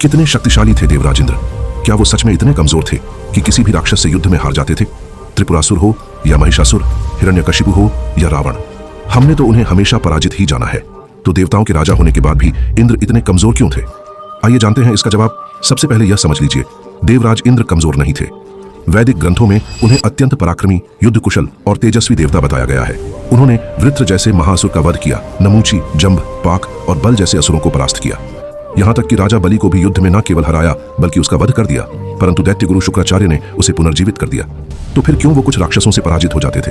कितने शक्तिशाली थे देवराज इंद्र। क्या वो सच में इतने कमजोर थे कि किसी भी राक्षस से युद्ध में हार जाते थे? त्रिपुरासुर हो या महिषासुर, हिरण्यकशिपु हो या रावण, हमने तो उन्हें हमेशा पराजित ही जाना है। तो देवताओं के राजा होने के बाद भी इंद्र इतने कमजोर क्यों थे? आइए जानते हैं इसका जवाब। सबसे पहले यह समझ लीजिए, देवराज इंद्र कमजोर नहीं थे। वैदिक ग्रंथों में उन्हें अत्यंत पराक्रमी, युद्ध कुशल और तेजस्वी देवता बताया गया है। उन्होंने वृत्र जैसे महासुर का वध किया, नमूची, जंभ, पाक और बल जैसे असुरों को परास्त किया। यहाँ तक कि राजा बलि को भी युद्ध में न केवल हराया बल्कि उसका वध कर दिया, परंतु दैत्य गुरु शुक्राचार्य ने उसे पुनर्जीवित कर दिया। तो फिर क्यों वो कुछ राक्षसों से पराजित हो जाते थे?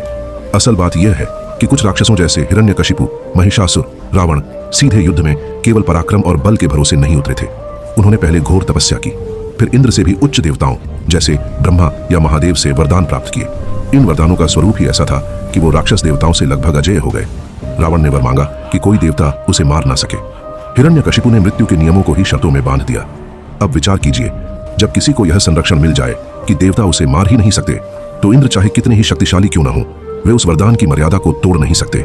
असल बात यह है कि कुछ राक्षसों जैसे हिरण्यकशिपु, महिषासुर, रावण सीधे युद्ध में केवल पराक्रम और बल के भरोसे नहीं उतरे थे। उन्होंने पहले घोर तपस्या की, फिर इंद्र से भी उच्च देवताओं जैसे ब्रह्मा या महादेव से वरदान प्राप्त किए। इन वरदानों का स्वरूप ही ऐसा था कि वो राक्षस देवताओं से लगभग अजेय हो गए। रावण ने वर मांगा कि कोई देवता उसे मार ना सके। हिरण्यकशिपु ने मृत्यु के नियमों को ही शर्तों में बांध दिया। अब विचार कीजिए, जब किसी को यह संरक्षण मिल जाए कि देवता उसे मार ही नहीं सकते, तो इंद्र चाहे कितने ही शक्तिशाली क्यों ना हो, वे उस वरदान की मर्यादा को तोड़ नहीं सकते।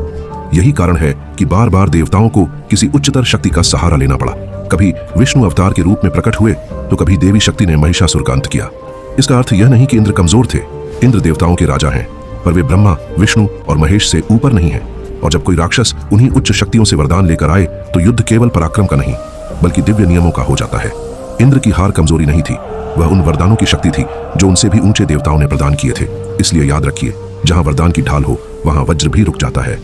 यही कारण है कि बार बार देवताओं को किसी उच्चतर शक्ति का सहारा लेना पड़ा। कभी विष्णु अवतार के रूप में प्रकट हुए तो कभी देवी शक्ति ने महिषासुर का अंत किया। इसका अर्थ यह नहीं कि इंद्र कमजोर थे। इंद्र देवताओं के राजा हैं, पर वे ब्रह्मा, विष्णु और महेश से ऊपर नहीं हैं। और जब कोई राक्षस उन्हीं उच्च शक्तियों से वरदान लेकर आए तो युद्ध केवल पराक्रम का नहीं बल्कि दिव्य नियमों का हो जाता है। इंद्र की हार कमजोरी नहीं थी, वह उन वरदानों की शक्ति थी जो उनसे भी ऊंचे देवताओं ने प्रदान किए थे। इसलिए याद रखिए, जहां वरदान की ढाल हो वहां वज्र भी रुक जाता है।